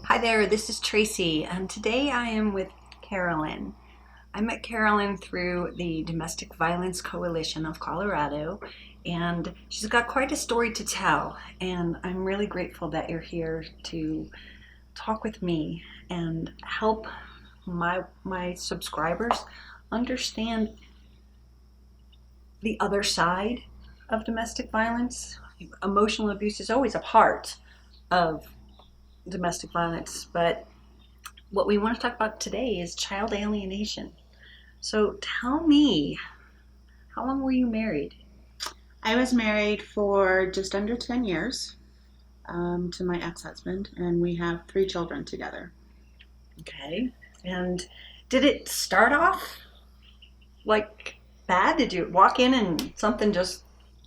Hi there, this is Tracy, and today I am with Carolyn. I met Carolyn through the Domestic Violence Coalition of Colorado, and she's got quite a story to tell. And I'm really grateful that you're here to talk with me and help my subscribers understand the other side of domestic violence. Emotional abuse is always a part of domestic violence, but what we want to talk about today is child alienation. So tell me, how long were you married? I was married for just under 10 years to my ex-husband, and we have 3 children together. Okay. And did it start off like bad? Did you walk in and something just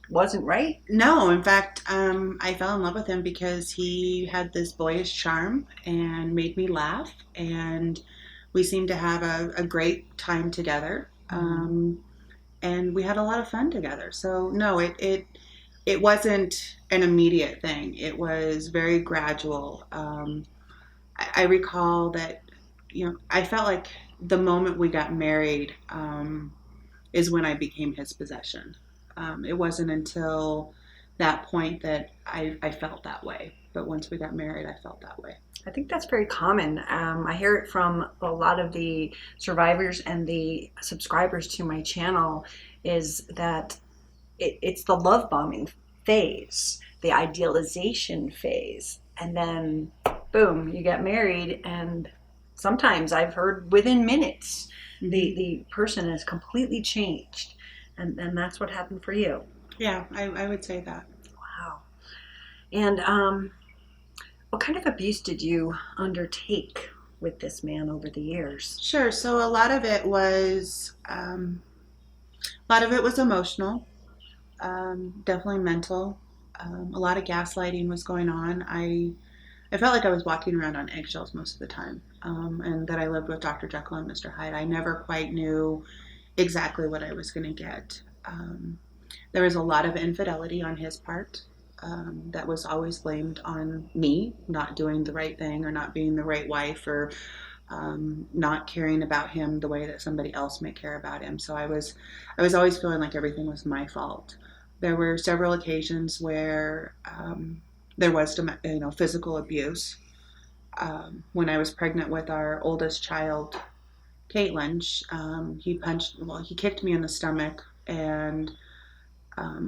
wasn't right? No, in fact, I fell in love with him because he had this boyish charm and made me laugh, and we seemed to have a great time together. And we had a lot of fun together. So no, it wasn't an immediate thing. It was very gradual. I recall that, I felt like the moment we got married is when I became his possession. It wasn't until that point that I felt that way. But once we got married, I felt that way. I think that's very common. I hear it from a lot of the survivors and the subscribers to my channel is that it's the love bombing phase, the idealization phase, and then boom, you get married, and sometimes I've heard within minutes the person has completely changed, and that's what happened for you. Yeah, I would say that. Wow. And what kind of abuse did you undertake with this man over the years? Sure. So a lot of it was emotional, definitely mental. A lot of gaslighting was going on. I felt like I was walking around on eggshells most of the time, and that I lived with Dr. Jekyll and Mr. Hyde. I never quite knew exactly what I was going to get. There was a lot of infidelity on his part. That was always blamed on me not doing the right thing or not being the right wife or not caring about him the way that somebody else may care about him. So I was always feeling like everything was my fault. There were several occasions where there was physical abuse. When I was pregnant with our oldest child, Caitlin, he kicked me in the stomach, and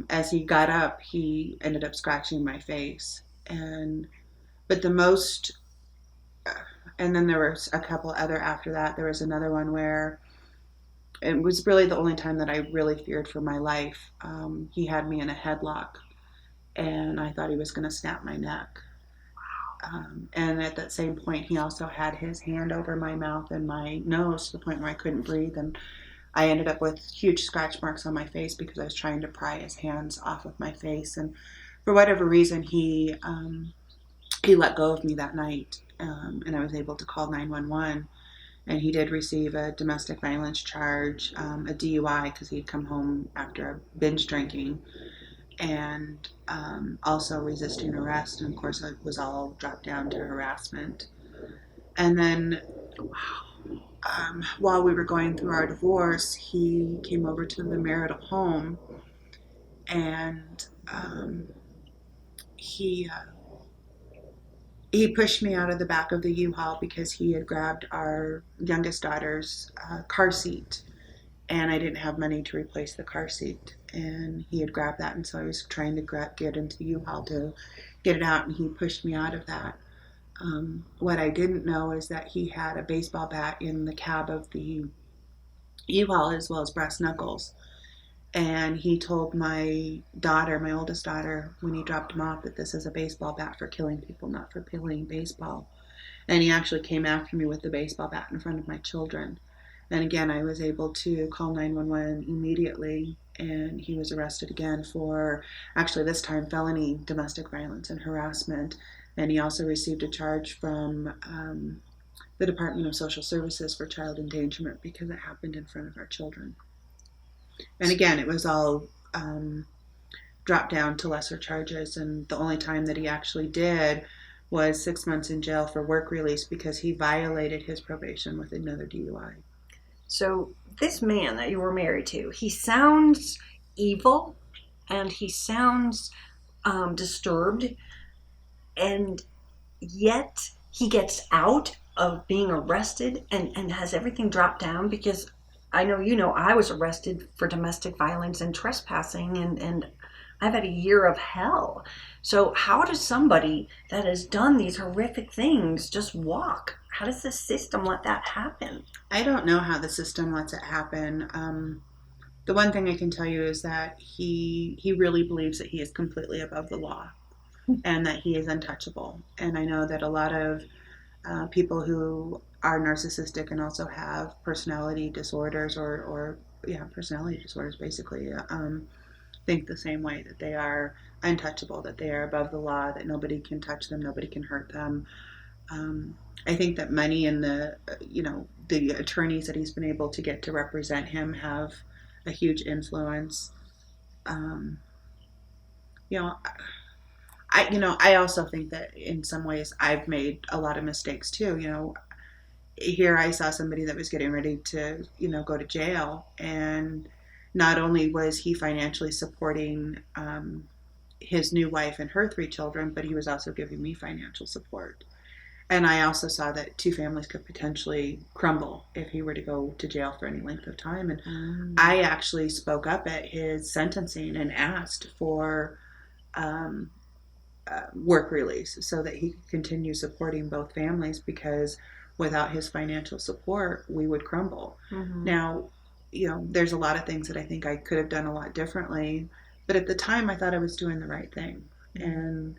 as he got up, he ended up scratching my face. But the most, and then there was a couple other after that. There was another one where it was really the only time that I really feared for my life. He had me in a headlock, and I thought he was going to snap my neck. And at that same point, he also had his hand over my mouth and my nose to the point where I couldn't breathe. And I ended up with huge scratch marks on my face because I was trying to pry his hands off of my face. And for whatever reason, he let go of me that night, and I was able to call 911. And he did receive a domestic violence charge, a DUI, because he'd come home after binge drinking, and also resisting arrest. And of course, it was all dropped down to harassment. And then while we were going through our divorce, he came over to the marital home, and he pushed me out of the back of the U-Haul because he had grabbed our youngest daughter's car seat, and I didn't have money to replace the car seat. And he had grabbed that, and so I was trying to get into the U-Haul to get it out, and he pushed me out of that. What I didn't know is that he had a baseball bat in the cab of the U-Haul as well as brass knuckles. And he told my daughter, my oldest daughter, when he dropped him off, that this is a baseball bat for killing people, not for playing baseball. And he actually came after me with the baseball bat in front of my children. And again, I was able to call 911 immediately, and he was arrested again for, actually this time, felony domestic violence and harassment. And he also received a charge from the Department of Social Services for child endangerment because it happened in front of our children. And again, it was all dropped down to lesser charges, and the only time that he actually did was 6 months in jail for work release because he violated his probation with another DUI. So this man that you were married to, he sounds evil and he sounds disturbed, and yet he gets out of being arrested and has everything dropped down. Because I know, I was arrested for domestic violence and trespassing, and I've had a year of hell. So how does somebody that has done these horrific things just walk? How does the system let that happen? I don't know how the system lets it happen. The one thing I can tell you is that he really believes that he is completely above the law and that he is untouchable. And I know that a lot of people who are narcissistic and also have personality disorders or personality disorders basically, think the same way, that they are untouchable, that they are above the law, that nobody can touch them, nobody can hurt them. I think that money and the attorneys that he's been able to get to represent him have a huge influence. I also think that in some ways I've made a lot of mistakes too. Here I saw somebody that was getting ready to, go to jail, and not only was he financially supporting his new wife and her 3 children, but he was also giving me financial support. And I also saw that 2 families could potentially crumble if he were to go to jail for any length of time. And I actually spoke up at his sentencing and asked for work release so that he could continue supporting both families, because without his financial support, we would crumble. Mm-hmm. Now, there's a lot of things that I think I could have done a lot differently, but at the time I thought I was doing the right thing. Mm-hmm.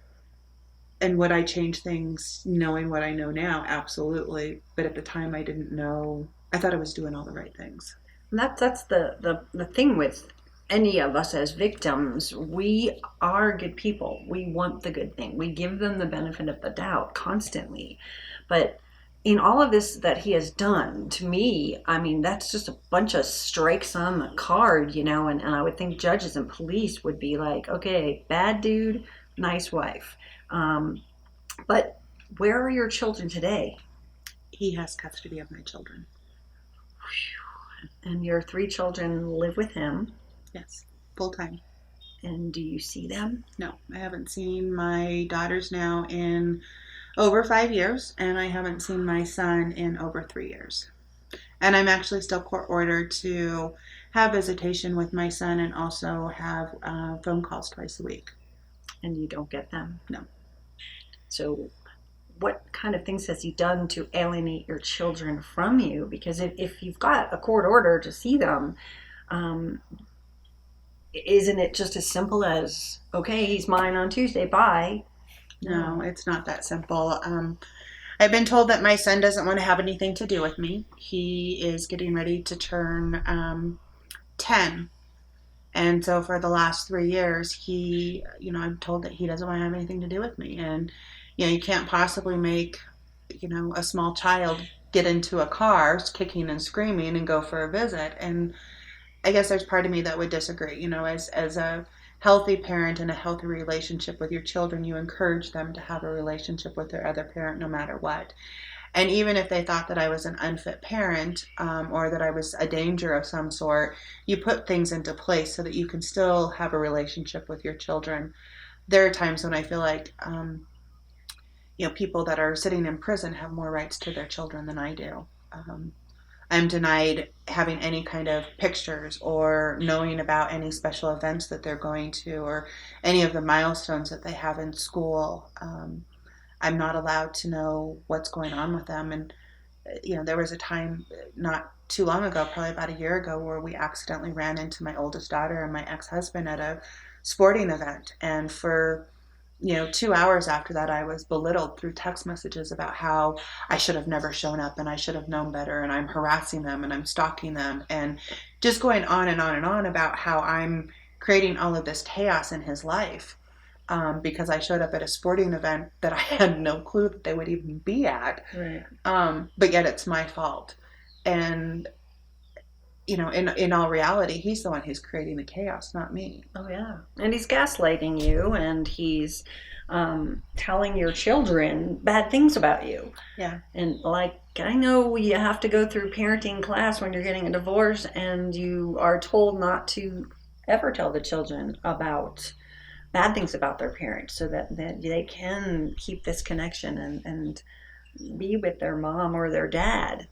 And would I change things knowing what I know now? Absolutely. But at the time I didn't know. I thought I was doing all the right things. And that's the thing with any of us as victims. We are good people. We want the good thing. We give them the benefit of the doubt constantly. But in all of this that he has done to me, I mean, that's just a bunch of strikes on the card, and I would think judges and police would be like, okay, bad dude, nice wife. But where are your children today? He has custody of my children. And your 3 children live with him? Yes, full time. And do you see them? No, I haven't seen my daughters now in over 5 years, and I haven't seen my son in over 3 years. And I'm actually still court ordered to have visitation with my son and also have phone calls twice a week. And you don't get them? No. So what kind of things has he done to alienate your children from you? Because if you've got a court order to see them, isn't it just as simple as, okay, he's mine on Tuesday, bye? No, it's not that simple. I've been told that my son doesn't want to have anything to do with me. He is getting ready to turn 10. And so for the last 3 years, I'm told that he doesn't want to have anything to do with me. And, you can't possibly make, a small child get into a car kicking and screaming and go for a visit. And I guess there's part of me that would disagree. As a healthy parent and a healthy relationship with your children, you encourage them to have a relationship with their other parent no matter what. And even if they thought that I was an unfit parent or that I was a danger of some sort, you put things into place so that you can still have a relationship with your children. There are times when I feel like, people that are sitting in prison have more rights to their children than I do. I'm denied having any kind of pictures or knowing about any special events that they're going to or any of the milestones that they have in school. I'm not allowed to know what's going on with them. And, there was a time not too long ago, probably about a year ago, where we accidentally ran into my oldest daughter and my ex-husband at a sporting event. And for 2 hours after that, I was belittled through text messages about how I should have never shown up and I should have known better, and I'm harassing them and I'm stalking them, and just going on and on and on about how I'm creating all of this chaos in his life because I showed up at a sporting event that I had no clue that they would even be at. Right. But yet it's my fault. And in all reality, he's the one who's creating the chaos, not me. Oh, yeah. And he's gaslighting you, and he's telling your children bad things about you. Yeah. And like, I know you have to go through parenting class when you're getting a divorce, and you are told not to ever tell the children about bad things about their parents so that they can keep this connection and be with their mom or their dad.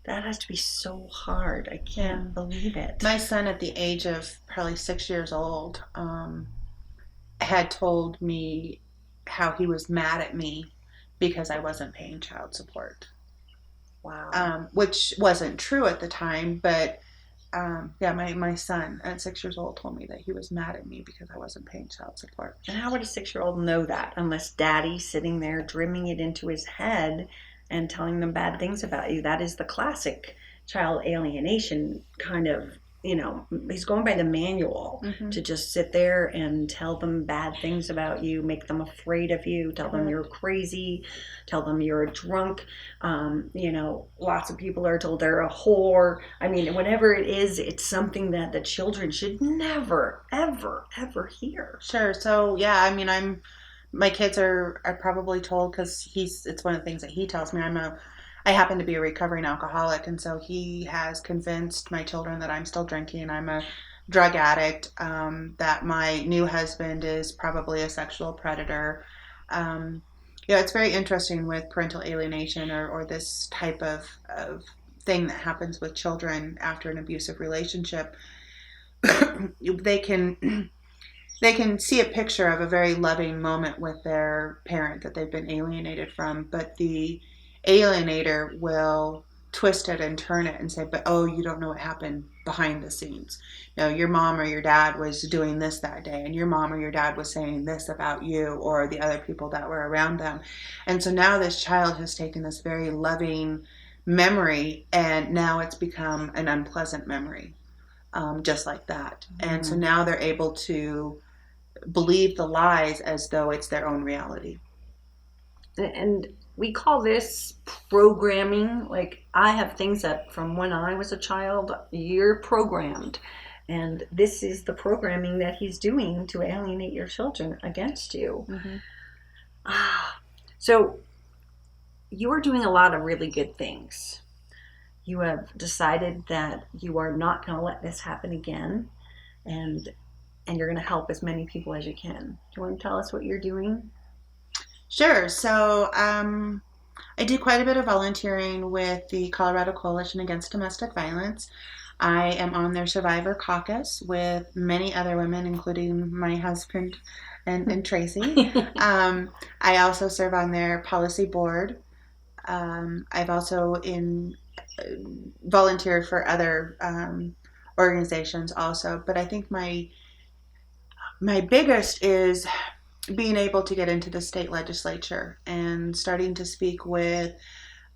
That has to be so hard. I can't believe it. My son, at the age of probably 6 years old, had told me how he was mad at me because I wasn't paying child support. Wow. Which wasn't true at the time, but my son at 6 years old told me that he was mad at me because I wasn't paying child support. And how would a 6-year-old know that unless daddy's sitting there drumming it into his head and telling them bad things about you? That is the classic child alienation kind of, he's going by the manual to just sit there and tell them bad things about you, make them afraid of you, tell them you're crazy, tell them you're a drunk. Lots of people are told they're a whore. I mean, whatever it is, it's something that the children should never, ever, ever hear. Sure. So, yeah, I mean, my kids are probably told, because it's one of the things that he tells me. I happen to be a recovering alcoholic, and so he has convinced my children that I'm still drinking, I'm a drug addict, that my new husband is probably a sexual predator. It's very interesting with parental alienation or this type of thing that happens with children after an abusive relationship. They can see a picture of a very loving moment with their parent that they've been alienated from, but the alienator will twist it and turn it and say, but you don't know what happened behind the scenes. Your mom or your dad was doing this that day, and your mom or your dad was saying this about you or the other people that were around them. And so now this child has taken this very loving memory, and now it's become an unpleasant memory, just like that. And so now they're able to believe the lies as though it's their own reality. And we call this programming. Like, I have things that from when I was a child, you're programmed. And this is the programming that he's doing to alienate your children against you. So you are doing a lot of really good things. You have decided that you are not going to let this happen again. And you're going to help as many people as you can. Do you want to tell us what you're doing? Sure. So I do quite a bit of volunteering with the Colorado Coalition Against Domestic Violence. I am on their Survivor Caucus with many other women, including my husband and Tracy. I also serve on their policy board. I've also volunteered for other organizations also. But I think my biggest is being able to get into the state legislature and starting to speak with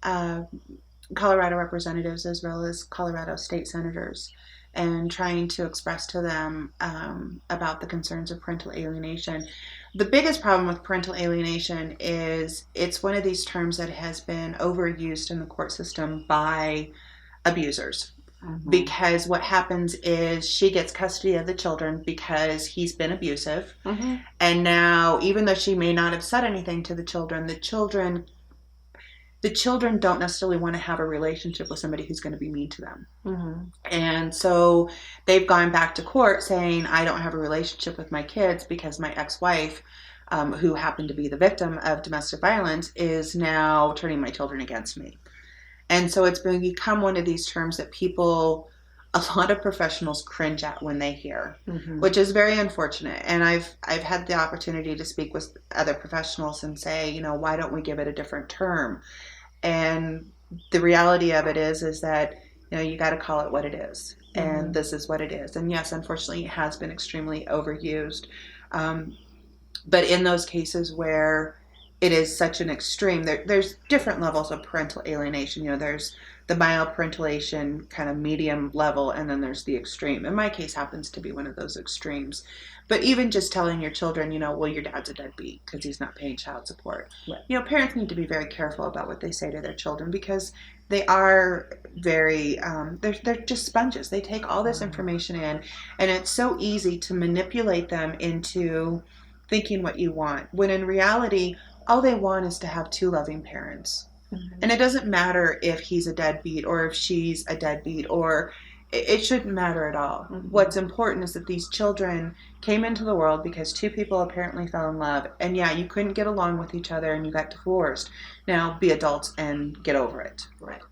Colorado representatives as well as Colorado state senators, and trying to express to them about the concerns of parental alienation. The biggest problem with parental alienation is it's one of these terms that has been overused in the court system by abusers. Because what happens is she gets custody of the children because he's been abusive. And now, even though she may not have said anything to the children don't necessarily want to have a relationship with somebody who's going to be mean to them. And so they've gone back to court saying, I don't have a relationship with my kids because my ex-wife, who happened to be the victim of domestic violence, is now turning my children against me. And so it's become one of these terms that a lot of professionals cringe at when they hear, which is very unfortunate. And I've had the opportunity to speak with other professionals and say, why don't we give it a different term? And the reality of it is that, you got to call it what it is. And this is what it is. And yes, unfortunately, it has been extremely overused. But in those cases where it is such an extreme, there's different levels of parental alienation. There's the mild parental alienation kind of medium level, and then there's the extreme. In my case, happens to be one of those extremes. But even just telling your children, well, your dad's a deadbeat because he's not paying child support. Right. Parents need to be very careful about what they say to their children, because they are very, they're just sponges. They take all this information in, and it's so easy to manipulate them into thinking what you want, when in reality, all they want is to have two loving parents. Mm-hmm. And it doesn't matter if he's a deadbeat or if she's a deadbeat, or it shouldn't matter at all. Mm-hmm. What's important is that these children came into the world because two people apparently fell in love. And yeah, you couldn't get along with each other and you got divorced. Now be adults and get over it. Right.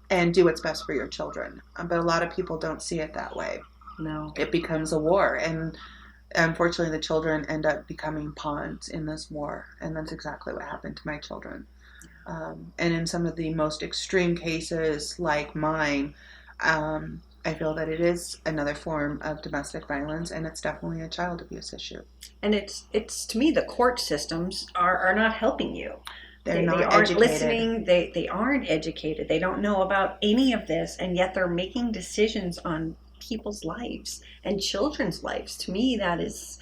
And do what's best for your children. But a lot of people don't see it that way. No. It becomes a war. And unfortunately, the children end up becoming pawns in this war. And that's exactly what happened to my children. And in some of the most extreme cases like mine, I feel that it is another form of domestic violence, and it's definitely a child abuse issue. And it's to me, the court systems are not helping you. They aren't educated. Listening. They aren't educated. They don't know about any of this, and yet they're making decisions on people's lives and children's lives. To me, that is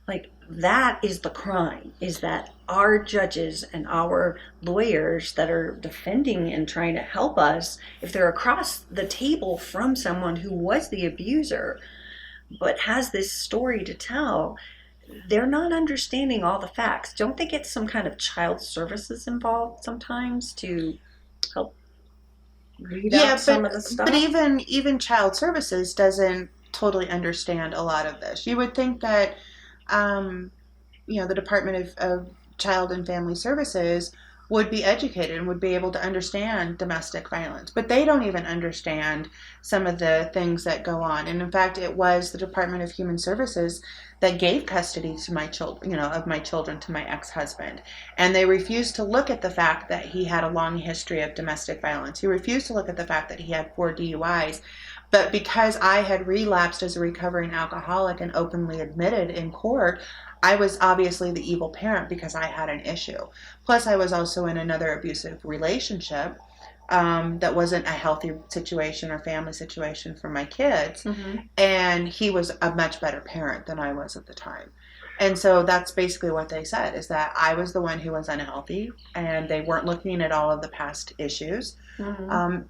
the crime, is that our judges and our lawyers that are defending and trying to help us, if they're across the table from someone who was the abuser but has this story to tell, they're not understanding all the facts. Don't they get some kind of child services involved sometimes to help read out some of the stuff? But even child services doesn't totally understand a lot of this. You would think that the Department of Child and Family Services would be educated and would be able to understand domestic violence, but they don't even understand some of the things that go on. And in fact, it was the Department of Human Services that gave custody to my children, of my children, to my ex-husband. And they refused to look at the fact that he had a long history of domestic violence. He refused to look at the fact that he had 4 DUIs. But because I had relapsed as a recovering alcoholic and openly admitted in court, I was obviously the evil parent because I had an issue. Plus, I was also in another abusive relationship that wasn't a healthy situation or family situation for my kids. Mm-hmm. And he was a much better parent than I was at the time. And so that's basically what they said, is that I was the one who was unhealthy, and they weren't looking at all of the past issues. Mm-hmm.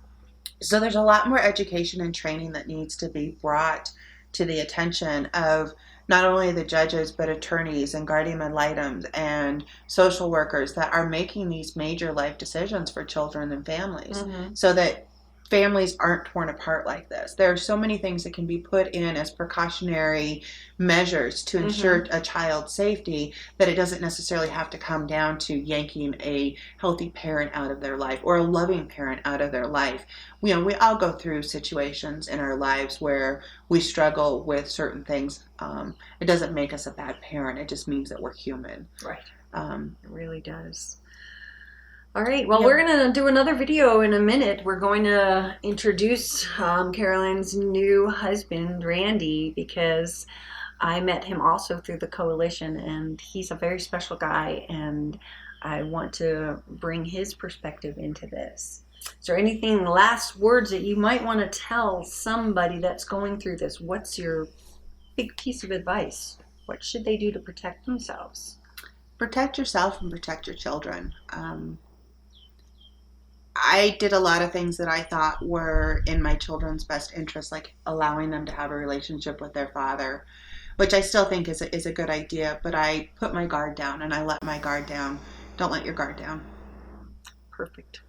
So there's a lot more education and training that needs to be brought to the attention of not only the judges, but attorneys and guardian ad litem and social workers that are making these major life decisions for children and families, Mm-hmm. so that families aren't torn apart like this. There are so many things that can be put in as precautionary measures to ensure a child's safety, that it doesn't necessarily have to come down to yanking a healthy parent out of their life or a loving parent out of their life. We all go through situations in our lives where we struggle with certain things. It doesn't make us a bad parent. It just means that we're human. Right. It really does. All right, well, we're going to do another video in a minute. We're going to introduce Carolyn's new husband, Randy, because I met him also through the coalition, and he's a very special guy, and I want to bring his perspective into this. Is there anything, last words that you might want to tell somebody that's going through this? What's your big piece of advice? What should they do to protect themselves? Protect yourself and protect your children. I did a lot of things that I thought were in my children's best interest, like allowing them to have a relationship with their father, which I still think is a good idea, but I put my guard down and I let my guard down. Don't let your guard down. Perfect.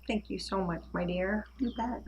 Thank you so much, my dear. You bet.